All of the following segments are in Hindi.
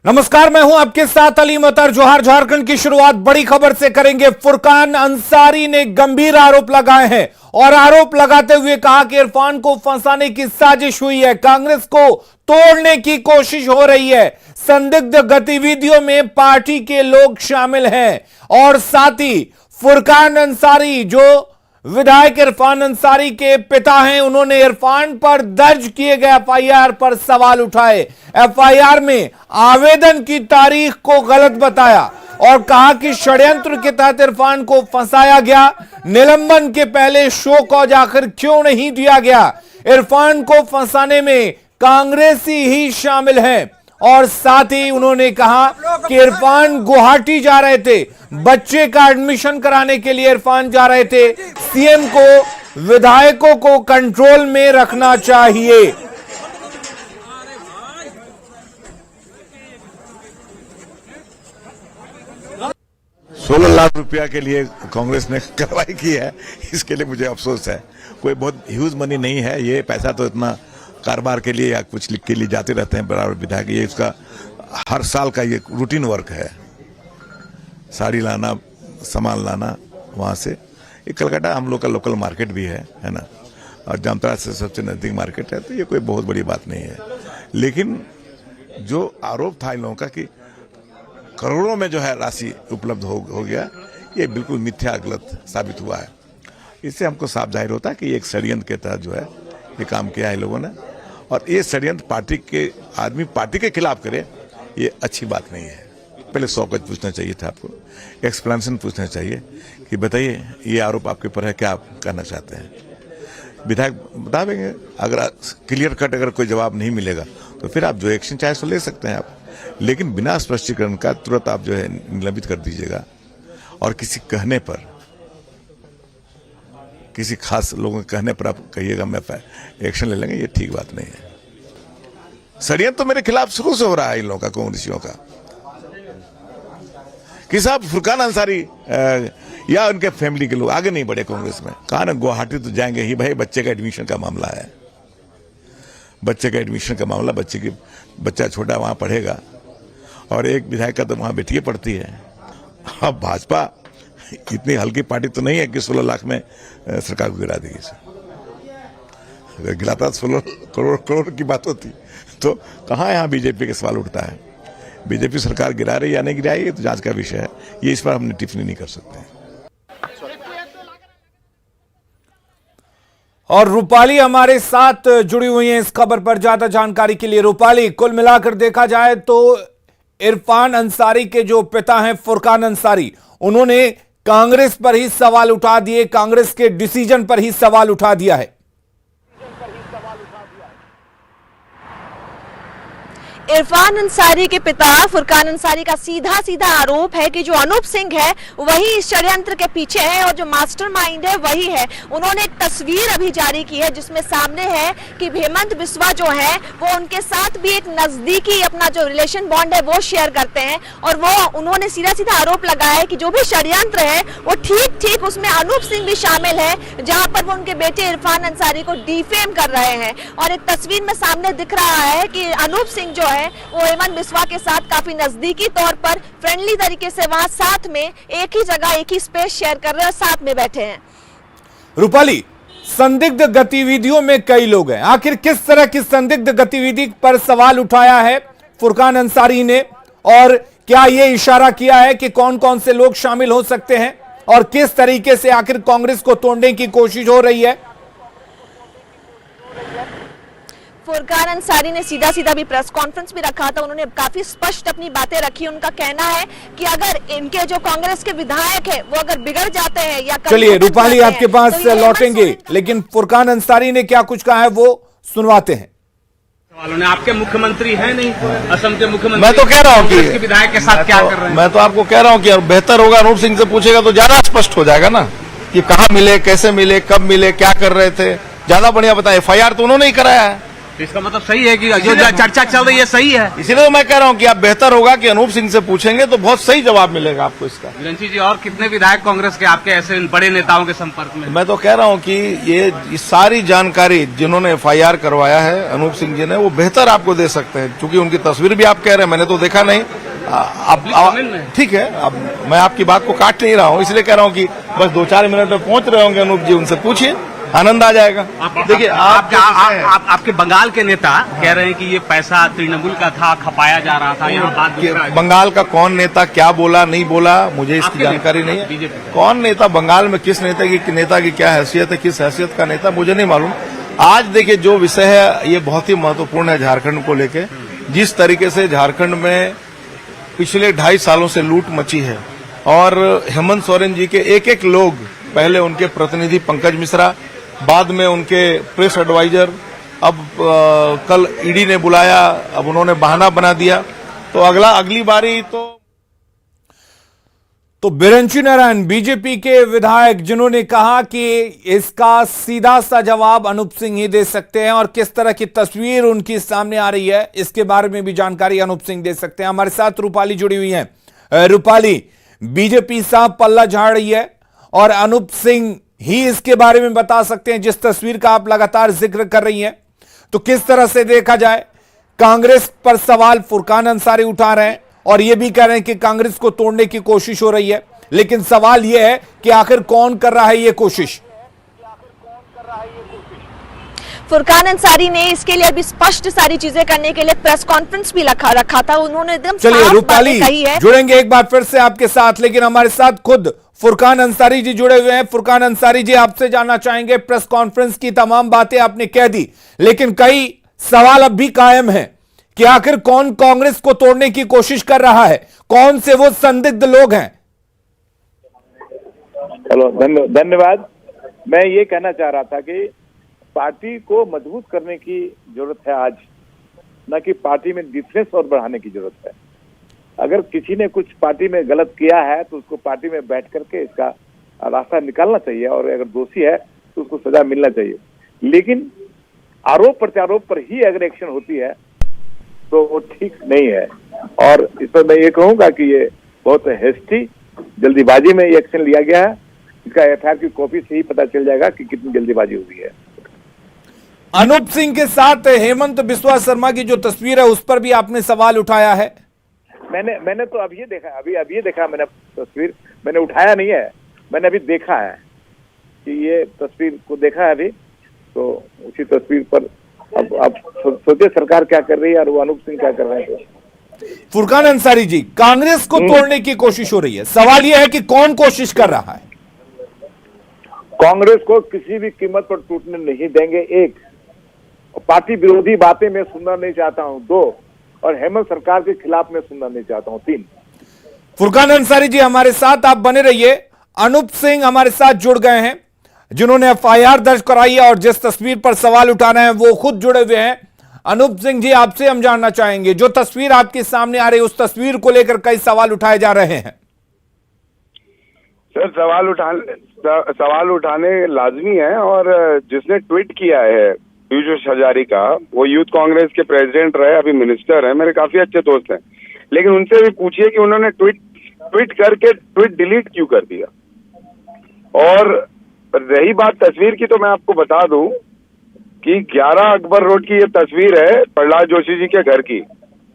नमस्कार, मैं हूं आपके साथ अली मतर। जोहार। झारखंड की शुरुआत बड़ी खबर से करेंगे। फुरकान अंसारी ने गंभीर आरोप लगाए हैं और आरोप लगाते हुए कहा कि इरफान को फंसाने की साजिश हुई है, कांग्रेस को तोड़ने की कोशिश हो रही है, संदिग्ध गतिविधियों में पार्टी के लोग शामिल हैं। और साथ ही फुरकान अंसारी जो विधायक इरफान अंसारी के पिता हैं, उन्होंने इरफान पर दर्ज किए गए एफआईआर पर सवाल उठाए। एफआईआर में आवेदन की तारीख को गलत बताया और कहा कि षड्यंत्र के तहत इरफान को फंसाया गया। निलंबन के पहले शो कॉज आखिर क्यों नहीं दिया गया? इरफान को फंसाने में कांग्रेसी ही शामिल हैं। और साथ ही उन्होंने कहा कि इरफान गुवाहाटी जा रहे थे, बच्चे का एडमिशन कराने के लिए इरफान जा रहे थे। सीएम को विधायकों को कंट्रोल में रखना चाहिए। 16 लाख रुपया के लिए कांग्रेस ने कार्रवाई की है, इसके लिए मुझे अफसोस है। कोई बहुत ह्यूज मनी नहीं है, ये पैसा तो इतना कारोबार के लिए या कुछ लिख के लिए जाते रहते हैं बराबर विधायक। ये इसका हर साल का ये रूटीन वर्क है, साड़ी लाना, सामान लाना वहाँ से। ये कलकत्ता हम लोग का लोकल मार्केट भी है ना, और जामताड़ा से सबसे नजदीक मार्केट है, तो ये कोई बहुत बड़ी बात नहीं है। लेकिन जो आरोप था इन लोगों का कि करोड़ों में जो है राशि उपलब्ध हो गया, ये बिल्कुल मिथ्या गलत साबित हुआ है। इससे हमको साफ जाहिर होता है कि एक षड्यंत्र के तहत जो है ये काम किया है लोगों ने, और ये षड्यंत्र पार्टी के आदमी पार्टी के खिलाफ करे, ये अच्छी बात नहीं है। पहले 100 कुछ पूछना चाहिए था आपको, एक्सप्लेनेशन पूछना चाहिए कि बताइए ये आरोप आपके ऊपर है, क्या आप कहना चाहते हैं। विधायक बता देंगे। अगर क्लियर कट अगर कोई जवाब नहीं मिलेगा तो फिर आप जो एक्शन चाहे सो ले सकते हैं आप, लेकिन बिना स्पष्टीकरण का तुरंत आप जो है निलंबित कर दीजिएगा। और किसी कहने पर, किसी खास लोगों के कहने पर आप कहिएगा मैं एक्शन ले लेंगे, ये ठीक बात नहीं है। षड्यंत्र तो मेरे खिलाफ शुरू से हो रहा है इन लोगों का, कांग्रेसियों का, कि साहब फुरकान अंसारी या उनके फैमिली के लोग आगे नहीं बढ़े कांग्रेस में। कहा ना गुवाहाटी तो जाएंगे ही भाई, बच्चे का एडमिशन का मामला है, बच्चे का एडमिशन का मामला, बच्चा छोटा वहां पढ़ेगा, और एक विधायक का तो वहां बेटियां पढ़ती है। अब भाजपा इतनी हल्की पार्टी तो नहीं है कि 16 लाख में सरकार को गिरा देगी। अगर गिराता 16 करोड़ की बात होती तो कहाँ यहाँ बीजेपी के सवाल उठता है। बीजेपी सरकार गिरा रही या नहीं गिरा रही, ये तो जांच का विषय है, ये इस पर हम टिप्पणी नहीं कर सकते हैं। और रूपाली हमारे साथ जुड़ी हुई हैं इस खबर पर ज्यादा जानकारी के लिए। रूपाली, कुल मिलाकर देखा जाए तो इरफान अंसारी के जो पिता हैं फुरकान अंसारी, उन्होंने कांग्रेस पर ही सवाल उठा दिए, कांग्रेस के डिसीजन पर ही सवाल उठा दिया है। इरफान अंसारी के पिता फुरकान अंसारी का सीधा सीधा आरोप है कि जो अनूप सिंह है वही इस षड्यंत्र के पीछे है और जो मास्टरमाइंड है वही है। उन्होंने एक तस्वीर अभी जारी की है जिसमें सामने है कि हेमंत बिस्वा जो है वो उनके साथ भी एक नजदीकी अपना जो रिलेशन बॉन्ड है वो शेयर करते हैं, और वो उन्होंने सीधा सीधा आरोप लगाया है कि जो भी षड्यंत्र है वो ठीक उसमें अनूप सिंह भी शामिल है, जहां पर वो उनके बेटे इरफान अंसारी को डिफेम कर रहे हैं। और एक तस्वीर में सामने दिख रहा है कि अनूप सिंह जो है वो हेमंत बिस्वा के साथ काफी नजदीकी तौर पर फ्रेंडली तरीके से वहां साथ में एक ही जगह एक ही स्पेस शेयर कर रहे हैं और साथ में बैठे हैं। रूपाली, संदिग्ध गतिविधियों में कई लोग हैं, आखिर किस तरह की संदिग्ध गतिविधि पर सवाल उठाया है फुरकान अंसारी ने, और क्या यह इशारा किया है कि कौन कौन से लोग शामिल हो सकते हैं, और किस तरीके से आखिर कांग्रेस को तोड़ने की कोशिश हो रही है? फुरकान अंसारी ने सीधा सीधा भी प्रेस कॉन्फ्रेंस भी रखा था, उन्होंने काफी स्पष्ट अपनी बातें रखी। उनका कहना है कि अगर इनके जो कांग्रेस के विधायक है वो अगर बिगड़ जाते हैं या चलिए रूपाली आपके पास तो लौटेंगे, लेकिन फुरकान अंसारी ने क्या कुछ कहा है वो सुनवाते हैं। आपके मुख्यमंत्री है नहीं, असम के मुख्यमंत्री। मैं तो कह रहा हूँ कि विधायक के साथ क्या कर रहे हैं। मैं तो आपको कह रहा हूँ कि बेहतर होगा अनूप सिंह से पूछेगा तो ज्यादा स्पष्ट हो जाएगा ना, कि कहाँ मिले, कैसे मिले, कब मिले, क्या कर रहे थे, ज्यादा बढ़िया बताए। एफआईआर तो उन्होंने ही कराया है, तो इसका मतलब सही है कि जो चर्चा चल रही है सही है। इसीलिए तो मैं कह रहा हूं कि आप बेहतर होगा कि अनूप सिंह से पूछेंगे तो बहुत सही जवाब मिलेगा आपको इसका। वीरेंद्र जी, और कितने विधायक कांग्रेस के आपके ऐसे बड़े नेताओं के संपर्क में? मैं तो कह रहा हूं कि ये सारी जानकारी जिन्होंने एफआईआर करवाया है अनूप सिंह जी ने, वो बेहतर आपको दे सकते हैं, क्योंकि उनकी तस्वीर भी आप कह रहे हैं, मैंने तो देखा नहीं। ठीक है, अब मैं आपकी बात को काट नहीं रहा हूं, इसलिए कह रहा हूं कि बस 2-4 मिनट में पहुंच रहे होंगे अनूप जी, उनसे पूछिए, आनंद आ जाएगा। देखिए आपके बंगाल के नेता कह रहे हैं कि ये पैसा तृणमूल का था, खपाया जा रहा था, यहाँ बात बंगाल का कौन नेता क्या बोला नहीं बोला मुझे इसकी जानकारी नहीं है। कौन नेता बंगाल में किस नेता की क्या हैसियत है, किस हैसियत का नेता मुझे नहीं मालूम। आज देखिए जो विषय है ये बहुत ही महत्वपूर्ण है झारखंड को लेके। जिस तरीके से झारखंड में पिछले 2.5 सालों से लूट मची है और हेमंत सोरेन जी के एक लोग, पहले उनके प्रतिनिधि पंकज मिश्रा, बाद में उनके प्रेस एडवाइजर, अब कल ईडी ने बुलाया, अब उन्होंने बहाना बना दिया, तो अगली बारी तो बिरंची नारायण बीजेपी के विधायक जिन्होंने कहा कि इसका सीधा सा जवाब अनूप सिंह ही दे सकते हैं और किस तरह की तस्वीर उनकी सामने आ रही है इसके बारे में भी जानकारी अनूप सिंह दे सकते हैं। हमारे साथ रूपाली जुड़ी हुई हैं। रूपाली, बीजेपी साहब पल्ला झाड़ रही है और अनूप सिंह ही इसके बारे में बता सकते हैं, जिस तस्वीर का आप लगातार जिक्र कर रही हैं। तो किस तरह से देखा जाए, कांग्रेस पर सवाल फुरकान अंसारी उठा रहे हैं और यह भी कह रहे हैं कि कांग्रेस को तोड़ने की कोशिश हो रही है, लेकिन सवाल यह है कि आखिर कौन कर रहा है यह कोशिश। फुरकान अंसारी ने इसके लिए अभी स्पष्ट सारी चीजें करने के लिए प्रेस कॉन्फ्रेंस भी रखा था। उन्होंने एकदम चलिए रूपाली, जुड़ेंगे एक बार फिर से आपके साथ, लेकिन हमारे साथ खुद फुरकान अंसारी जी जुड़े हुए हैं। फुरकान अंसारी जी, आपसे जानना चाहेंगे, प्रेस कॉन्फ्रेंस की तमाम बातें आपने कह दी, लेकिन कई सवाल अब भी कायम हैं कि आखिर कौन कांग्रेस को तोड़ने की कोशिश कर रहा है, कौन से वो संदिग्ध लोग हैं। चलो धन्यवाद। मैं ये कहना चाह रहा था कि पार्टी को मजबूत करने की जरूरत है आज, न कि पार्टी में डिफरेंस और बढ़ाने की जरूरत है। अगर किसी ने कुछ पार्टी में गलत किया है तो उसको पार्टी में बैठ करके इसका रास्ता निकालना चाहिए और अगर दोषी है तो उसको सजा मिलना चाहिए। लेकिन आरोप प्रत्यारोप पर ही अगर एक्शन होती है तो वो ठीक नहीं है। और इस पर मैं ये कहूंगा कि ये बहुत हेस्टी, जल्दीबाजी में ये एक्शन लिया गया है। इसका एफआईआर की कॉपी से ही पता चल जाएगा कि कितनी जल्दीबाजी हुई है। अनूप सिंह के साथ हेमंत बिस्वा शर्मा की जो तस्वीर है उस पर भी आपने सवाल उठाया है। मैंने तो अभी ये देखा मैंने तस्वीर, मैंने उठाया नहीं है, मैंने अभी देखा है कि ये तस्वीर को देखा है अभी। तो उसी तस्वीर पर अब सोचिए सरकार क्या कर रही है और वो अनूप सिंह क्या कर रहे हैं। फुरकान अंसारी जी, कांग्रेस को तोड़ने की कोशिश हो रही है, सवाल यह है कि कौन कोशिश कर रहा है। कांग्रेस को किसी भी कीमत पर टूटने नहीं देंगे, एक। पार्टी विरोधी बातें मैं सुनना नहीं चाहता हूं, 2। और हेमंत सरकार के खिलाफ मैं सुनना नहीं चाहता हूं, 3। फुरकान अंसारी जी हमारे साथ आप बने रहिए। अनूप सिंह हमारे साथ जुड़ गए हैं, जिन्होंने एफआईआर दर्ज कराई है और जिस तस्वीर पर सवाल उठा रहे हैं वो खुद जुड़े हुए हैं। अनूप सिंह जी, आपसे हम जानना चाहेंगे, जो तस्वीर आपके सामने आ रही है उस तस्वीर को लेकर कई सवाल उठाए जा रहे हैं। सर, सवाल उठाने लाजमी है और जिसने ट्वीट किया है पीयूष हजारिका, वो यूथ कांग्रेस के प्रेसिडेंट रहे, अभी मिनिस्टर है, मेरे काफी अच्छे दोस्त हैं। लेकिन उनसे भी पूछिए कि उन्होंने ट्वीट करके ट्वीट डिलीट क्यों कर दिया। और रही बात तस्वीर की, तो मैं आपको बता दूं कि 11 अकबर रोड की ये तस्वीर है प्रहलाद जोशी जी के घर की,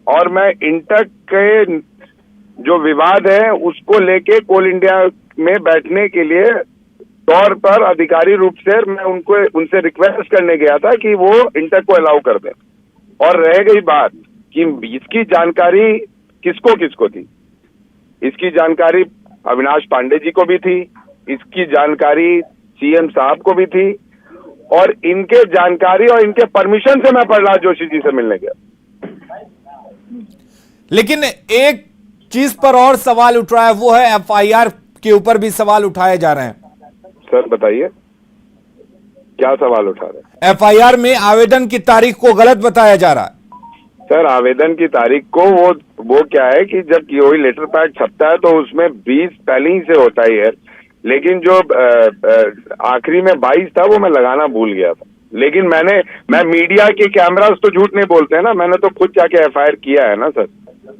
और मैं इंटक के जो विवाद है उसको लेके कोल इंडिया में बैठने के लिए तौर पर अधिकारी रूप से मैं उनसे रिक्वेस्ट करने गया था कि वो इंटक को अलाउ कर दें। और रह गई बात कि इसकी जानकारी किसको किसको थी, इसकी जानकारी अविनाश पांडे जी को भी थी, इसकी जानकारी सीएम साहब को भी थी, और इनके जानकारी और इनके परमिशन से मैं प्रहलाद जोशी जी से मिलने गया। लेकिन एक चीज पर और सवाल उठ रहा है, वो है एफआईआर के ऊपर भी सवाल उठाए जा रहे हैं। सर बताइए, क्या सवाल उठा रहे हैं? एफआईआर में आवेदन की तारीख को गलत बताया जा रहा है। सर, आवेदन की तारीख को वो क्या है कि जब कोई लेटर पैड छपता है तो उसमें 20 पहले ही से होता ही है, लेकिन जो आखिरी में 22 था वो मैं लगाना भूल गया था। लेकिन मैं मीडिया के कैमरास तो झूठ नहीं बोलते हैं ना, मैंने तो खुद जाके एफआईआर किया है ना सर,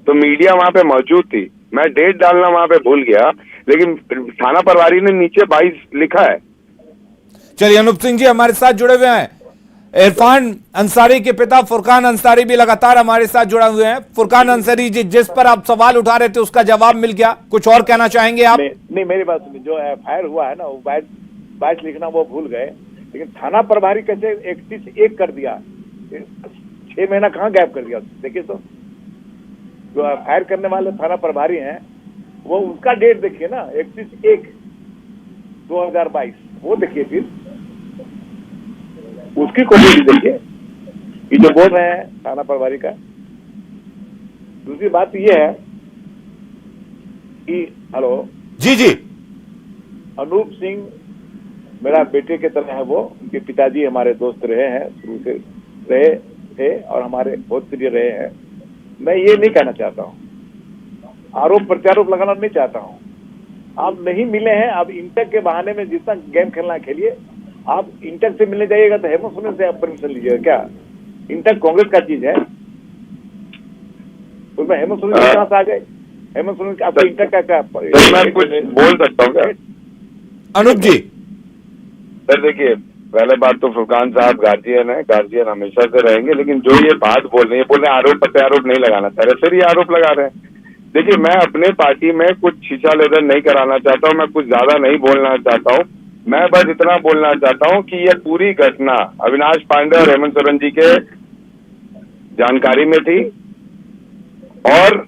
तो मीडिया वहां पे मौजूद थी, मैं डेट डालना वहां पे भूल गया, लेकिन थाना प्रभारी ने नीचे 22 लिखा है। चलिए, अनूप सिंह जी हमारे साथ जुड़े हुए हैं। इरफान अंसारी के पिता फुरकान अंसारी भी लगातार हमारे साथ जुड़े हुए हैं। फुरकान अंसारी जी, जिस पर आप सवाल उठा रहे थे उसका जवाब मिल गया, कुछ और कहना चाहेंगे आप? नहीं, मेरी बात सुनिए, जो एफआईआर हुआ है ना, वो 22 लिखना वो भूल गए, लेकिन थाना प्रभारी कैसे 31 कर दिया, 6 महीना कहाँ गैप कर दिया? देखिए तो, जो एफआईआर करने वाले थाना प्रभारी हैं वो उसका डेट देखिए ना, 31/1/2022, वो देखिए, फिर उसकी कॉपी देखिए, ये जो बोल रहे हैं थाना प्रभारी का। दूसरी बात ये है कि हेलो जी जी, अनूप सिंह मेरा बेटे के तरह है, वो उनके पिताजी हमारे दोस्त रहे हैं, शुरू से रहे थे और हमारे बहुत प्रिय रहे हैं। मैं ये नहीं कहना चाहता हूँ, आरोप प्रत्यारोप लगाना नहीं चाहता हूँ। आप नहीं मिले हैं, आप इंटक के बहाने में जितना गेम खेलना है खेलिए। आप इंटक से मिलने जाइएगा तो हेमंत सोरेन से आप परमिशन लीजिएगा क्या? इंटक कांग्रेस का चीज है, उसमें हेमंत सोरेन कहाँ से आ गए? हेमंत सोरेन आपको इंटक का क्या? मैं कुछ बोल सकता हूँ क्या अनूप जी? सर देखिए, पहले बात तो फुरकान साहब गार्जियन है, गार्जियन हमेशा से रहेंगे, लेकिन जो ये बात बोल रहे हैं, बोल रहे हैं आरोप प्रत्यारोप नहीं लगाना चाह रहे, फिर ये आरोप लगा रहे हैं। देखिए, मैं अपने पार्टी में कुछ शीशा लेदर नहीं कराना चाहता हूँ, मैं कुछ ज्यादा नहीं बोलना चाहता हूँ, मैं बस इतना बोलना चाहता हूँ कि ये पूरी घटना अविनाश पांडे और हेमंत सोरेन जी के जानकारी में थी, और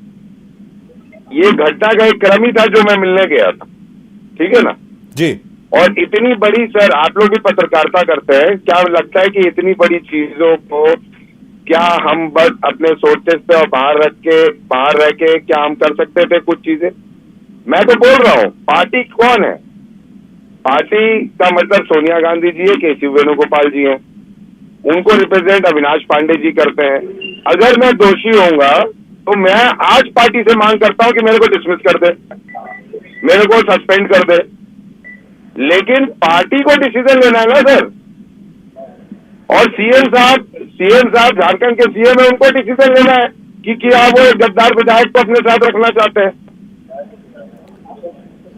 ये घटना का एक क्रम ही था जो मैं मिलने गया था, ठीक है ना जी। और इतनी बड़ी, सर आप लोग भी पत्रकारिता करते हैं, क्या लगता है कि इतनी बड़ी चीजों को क्या हम बस अपने सोर्सेस पे और बाहर रह के क्या हम कर सकते थे कुछ चीजें? मैं तो बोल रहा हूँ, पार्टी कौन है? पार्टी का मतलब सोनिया गांधी जी है, केसी वेणुगोपाल जी हैं, उनको रिप्रेजेंट अविनाश पांडे जी करते हैं। अगर मैं दोषी होऊंगा तो मैं आज पार्टी से मांग करता हूं कि मेरे को डिसमिस कर दे, मेरे को सस्पेंड कर दे, लेकिन पार्टी को डिसीजन लेना है ना सर। और सीएम साहब झारखंड के सीएम है, उनको डिसीजन लेना है कि क्या वो एक गद्दार विधायक को अपने साथ रखना चाहते हैं।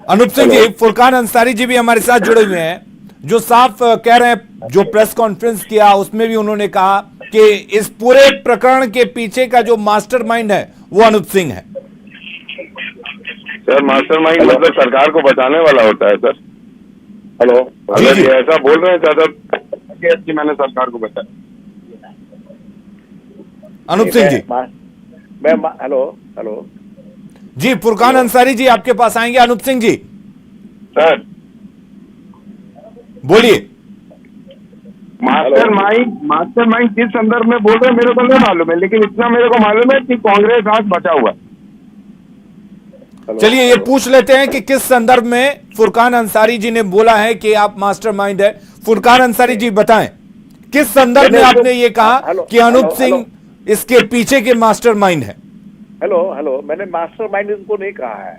अनूप सिंह जी, फुरकान अंसारी जी भी हमारे साथ जुड़े हुए हैं, जो साफ कह रहे हैं, जो प्रेस कॉन्फ्रेंस किया उसमें भी उन्होंने कहा कि इस पूरे प्रकरण के पीछे का जो मास्टरमाइंड है वो अनूप सिंह है। सर मास्टरमाइंड मतलब सरकार को बचाने वाला होता है सर। हेलो, अगर ये ऐसा बोल रहे हैं चाचा कि मैंने सरकार को बचाया। अनूप सिंह जी, मैं हेलो जी, फुरकान अंसारी जी आपके पास आएंगे। अनूप सिंह जी सर बोलिए। मास्टरमाइंड किस संदर्भ में बोल रहे हैं मेरे को नहीं मालूम है, लेकिन इतना मेरे को मालूम है कि कांग्रेस आज बचा हुआ है। चलिए ये पूछ लेते हैं कि किस संदर्भ में फुरकान अंसारी जी ने बोला है कि आप मास्टरमाइंड है। फुरकान अंसारी जी बताएं, किस संदर्भ में आपने ये कहा कि अनूप सिंह इसके पीछे के मास्टरमाइंड है? हेलो, मैंने मास्टरमाइंड इनको नहीं कहा है,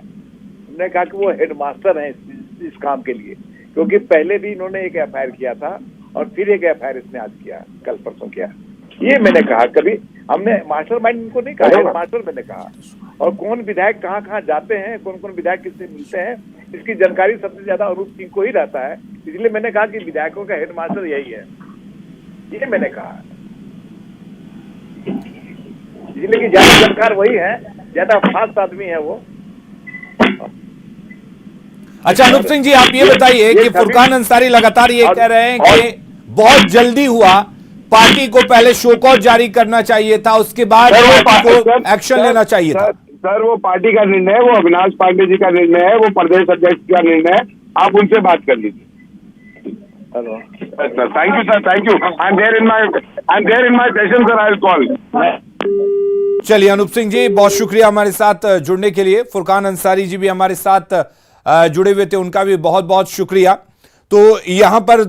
मैंने कहा कि वो हेडमास्टर हैं इस काम के लिए, क्योंकि पहले भी इन्होंने एक एफआईआर किया था और फिर एक एफआईआर इसने आज किया, कल परसों किया। ये मैंने कहा, कभी हमने मास्टरमाइंड इनको नहीं कहा, हेडमास्टर मैंने कहा। और कौन विधायक कहाँ कहाँ जाते हैं, कौन कौन विधायक किससे मिलते हैं, इसकी जानकारी सबसे ज्यादा अनूप सिंह को ही रहता है, इसलिए मैंने कहा कि विधायकों का हेडमास्टर यही है, ये मैंने कहा। इसलिए कि ज्यादा जानकार वही है, ज्यादा फास्ट आदमी है वो। अच्छा अनूप सिंह जी, आप ये बताइए कि फुरकान अंसारी लगातार ये कह रहे हैं कि बहुत जल्दी हुआ, पार्टी को पहले शोकॉज जारी करना चाहिए था, उसके बाद पार्टी को एक्शन लेना चाहिए था। सर वो पार्टी का निर्णय है, वो अविनाश पांडे जी का निर्णय है, वो प्रदेश अध्यक्ष का निर्णय है, आप उनसे बात कर लीजिए। Hello sir, thank you sir, thank you. I am there in my session sir, I will call. चलिए अनूप सिंह जी, बहुत शुक्रिया हमारे साथ जुड़ने के लिए। फुरकान अंसारी जी भी हमारे साथ जुड़े हुए थे, उनका भी बहुत बहुत शुक्रिया। तो यहां पर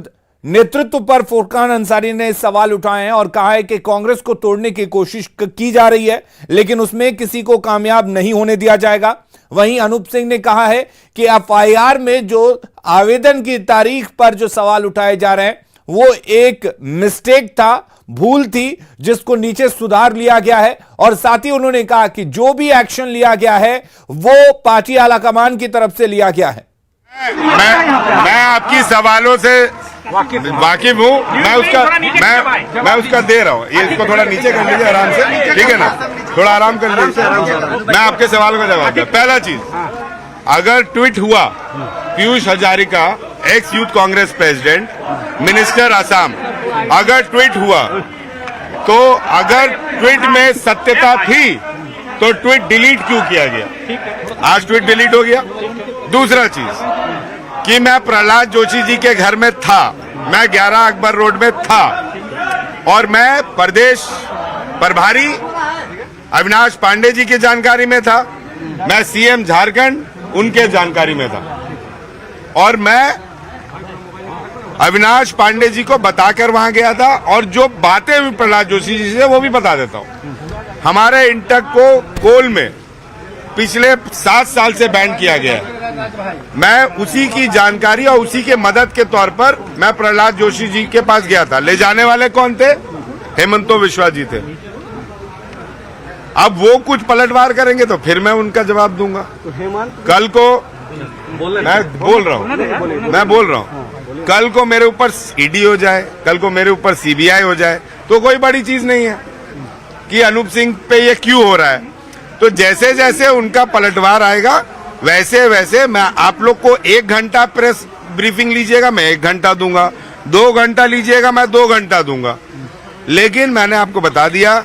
नेतृत्व पर फुरकान अंसारी ने सवाल उठाए हैं और कहा है कि कांग्रेस को तोड़ने की कोशिश की जा रही है, लेकिन उसमें किसी को कामयाब नहीं होने दिया जाएगा। वहीं अनूप सिंह ने कहा है कि एफआईआर में जो आवेदन की तारीख पर जो सवाल उठाए जा रहे हैं वो एक मिस्टेक था, भूल थी, जिसको नीचे सुधार लिया गया है। और साथ ही उन्होंने कहा कि जो भी एक्शन लिया गया है वो पार्टी आलाकमान की तरफ से लिया गया है। मैं आपकी सवालों से वाकिफ हूँ, मैं उसका दे रहा हूँ। ये इसको थोड़ा नीचे कर लीजिए आराम से, ठीक है ना, थोड़ा आराम कर लीजिए। मैं आपके सवाल का जवाब दूं। पहला चीज, अगर ट्वीट हुआ Piyush Hazarika, x youth Congress president, minister Assam, अगर ट्वीट हुआ तो अगर ट्वीट में सत्यता थी तो ट्वीट डिलीट क्यों किया गया? आज ट्वीट डिलीट हो गया। दूसरा चीज कि मैं प्रहलाद जोशी जी के घर में था, मैं 11 अकबर रोड में था और मैं प्रदेश प्रभारी अविनाश पांडे जी की जानकारी में था, मैं सीएम झारखंड उनके जानकारी में था और मैं अविनाश पांडे जी को बताकर वहां गया था और जो बातें हुई प्रहलाद जोशी जी से वो भी बता देता हूं। हमारे इंटक को कोल में पिछले 7 साल से बैन किया गया है। मैं उसी की जानकारी और उसी के मदद के तौर पर मैं प्रहलाद जोशी जी के पास गया था। ले जाने वाले कौन थे? हेमंतो बिश्वा जी थे। अब वो कुछ पलटवार करेंगे तो फिर मैं उनका जवाब दूंगा। कल को मैं बोल रहा हूं कल को मेरे ऊपर ईडी हो जाए, कल को मेरे ऊपर सीबीआई हो जाए तो कोई बड़ी चीज नहीं है कि अनूप सिंह पे ये क्यों हो रहा है। तो जैसे जैसे उनका पलटवार आएगा वैसे वैसे मैं आप लोग को 1 घंटा प्रेस ब्रीफिंग लीजिएगा, मैं 1 घंटा दूंगा, 2 घंटा लीजिएगा, मैं 2 घंटा दूंगा। लेकिन मैंने आपको बता दिया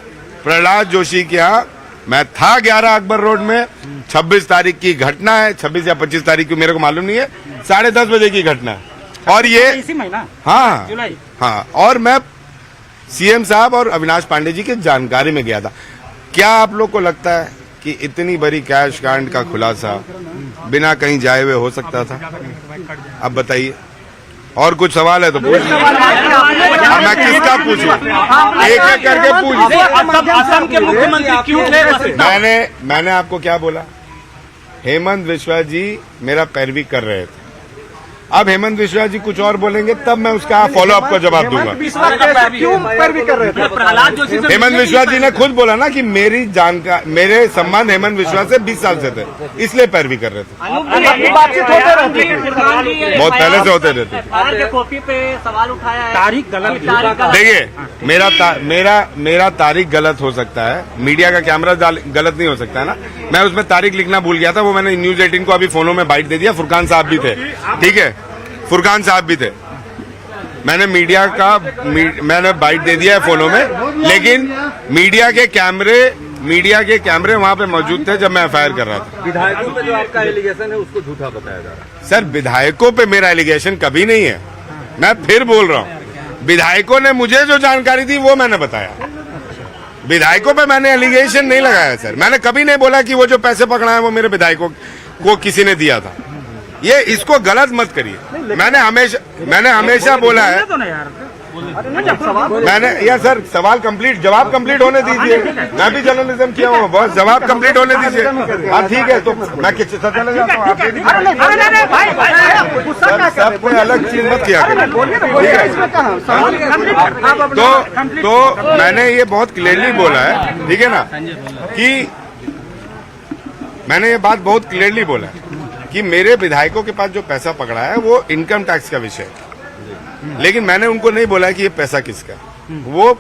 प्रहलाद जोशी के यहाँ मैं था 11 अकबर रोड में। 26 तारीख की घटना है, 26 या 25 तारीख की मेरे को मालूम नहीं है, 10:30 बजे की घटना है और ये इसी महीना, हाँ जुलाई। हाँ, और मैं सीएम साहब और अविनाश पांडे जी की जानकारी में गया था। क्या आप लोग को लगता है कि इतनी बड़ी कैश कांड का खुलासा बिना कहीं जाए हुए हो सकता था? अब बताइए। और कुछ सवाल है तो पूछिए। मैं किसका पूछूं? एक एक करके पूछ। असम के मुख्यमंत्री क्यों थे? मैंने आपको क्या बोला? हेमंत बिश्वा जी मेरा पैरवी कर रहे थे। अब हेमंत बिश्वा जी कुछ और बोलेंगे तब मैं उसका फॉलो अप का जवाब दूंगा। क्यों पैरवी कर रहे थे? प्रहलाद जोशी से हेमंत बिश्वा जी ने खुद बोला ना कि मेरे संबंध हेमंत बिश्वा से 20 साल से थे, इसलिए पैरवी कर रहे थे। बातचीत होते रहते थे, बहुत पहले से होते रहते थे। कॉपी पे सवाल उठाया है, तारीख गलत। देखिए मेरा तारीख गलत हो सकता है, मीडिया का कैमरा गलत नहीं हो सकता है ना। मैं उसमें तारीख लिखना भूल गया था, वो मैंने न्यूज 18 को अभी फोनों में बाइट दे दिया। फुरकान साहब भी थे, ठीक है, फुरकान साहब भी थे। मैंने मैंने बाइट दे दिया है फोनों में, लेकिन मीडिया के कैमरे वहां पे मौजूद थे जब मैं एफआईआर कर रहा था। विधायकों पे जो आपका एलिगेशन है उसको झूठा बताया जा रहा है। सर विधायकों पे मेरा एलिगेशन कभी नहीं है, मैं फिर बोल रहा हूं। विधायकों ने मुझे जो जानकारी दी वो मैंने बताया। विधायकों पे मैंने एलिगेशन नहीं लगाया सर। मैंने कभी नहीं बोला कि वो जो पैसे पकड़ा है वो मेरे विधायकों को किसी ने दिया था। ये इसको गलत मत करिए। मैंने हमेशा बोला है। यार सर सवाल कंप्लीट, जवाब कंप्लीट होने दीजिए। मैं भी जर्नलिज्म किया हूँ, बस जवाब कंप्लीट होने दीजिए। हाँ ठीक है, तो मैं किस चले जाता हूँ। आप सब कोई अलग चीज मत किया तो मैंने ये बहुत क्लियरली बोला है, ठीक है ना, कि मैंने ये बात बहुत क्लियरली बोला है कि मेरे विधायकों के पास जो पैसा पकड़ा है वो इनकम टैक्स का विषय है। लेकिन मैंने उनको नहीं बोला कि ये पैसा किसका। वो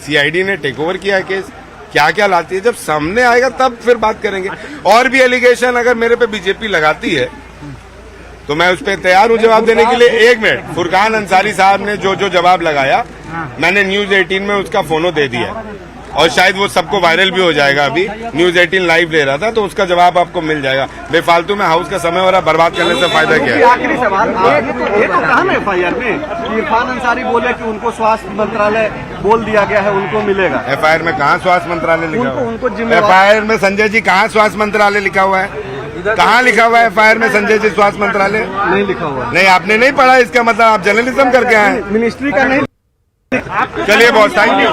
सीआईडी ने टेक ओवर किया है केस, क्या क्या लाती है जब सामने आएगा तब फिर बात करेंगे। और भी एलिगेशन अगर मेरे पे बीजेपी लगाती है तो मैं उस पर तैयार हूं जवाब देने के लिए। 1 मिनट, फुरकान अंसारी साहब ने जो जवाब लगाया मैंने न्यूज 18 में उसका फोनो दे दिया और शायद वो सबको वायरल भी हो जाएगा। अभी न्यूज 18 लाइव दे रहा था तो उसका जवाब आपको मिल जाएगा। बेफालतू में हाउस का समय हो रहा, बर्बाद करने से फायदा क्या है? आखिरी सवाल, ये तो कहा ना एफआईआर में कि इरफान अंसारी बोले कि उनको स्वास्थ्य मंत्रालय बोल दिया गया है, उनको मिलेगा। एफआईआर में कहाँ स्वास्थ्य मंत्रालय लिखा हुआ है? एफआईआर में संजय जी कहाँ स्वास्थ्य मंत्रालय लिखा हुआ है? कहाँ लिखा हुआ है एफआईआर में संजय जी स्वास्थ्य मंत्रालय? नहीं लिखा हुआ। नहीं, आपने नहीं पढ़ा, इसका मतलब आप जर्नलिज्म करके आए। मिनिस्ट्री का नहीं। चलिए बहुत थैंक यू।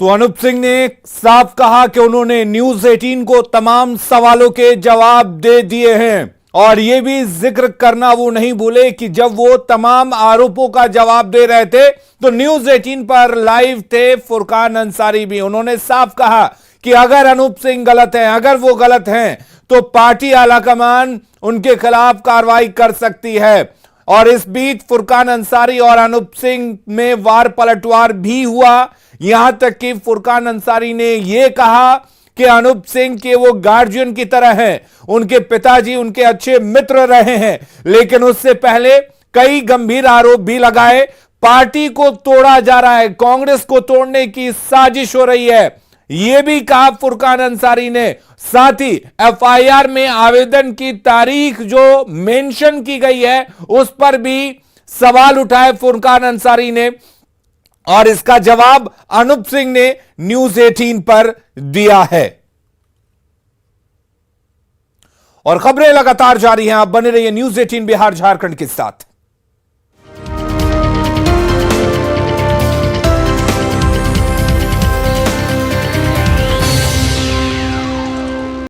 तो अनूप सिंह ने साफ कहा कि उन्होंने न्यूज 18 को तमाम सवालों के जवाब दे दिए हैं और यह भी जिक्र करना वो नहीं भूले कि जब वो तमाम आरोपों का जवाब दे रहे थे तो न्यूज 18 पर लाइव थे फुरकान अंसारी भी। उन्होंने साफ कहा कि अगर अनूप सिंह गलत हैं, अगर वो गलत हैं तो पार्टी आलाकमान उनके खिलाफ कार्रवाई कर सकती है। और इस बीच फुरकान अंसारी और अनूप सिंह में वार पलटवार भी हुआ। यहां तक कि फुरकान अंसारी ने यह कहा कि अनूप सिंह के वो गार्जियन की तरह हैं, उनके पिताजी उनके अच्छे मित्र रहे हैं। लेकिन उससे पहले कई गंभीर आरोप भी लगाए। पार्टी को तोड़ा जा रहा है, कांग्रेस को तोड़ने की साजिश हो रही है, यह भी कहा फुरकान अंसारी ने। साथ ही एफआईआर में आवेदन की तारीख जो मेंशन की गई है उस पर भी सवाल उठाए फुरकान अंसारी ने, और इसका जवाब अनूप सिंह ने न्यूज 18 पर दिया है। और खबरें लगातार जारी हैं, आप बने रहिए न्यूज 18 बिहार झारखंड के साथ।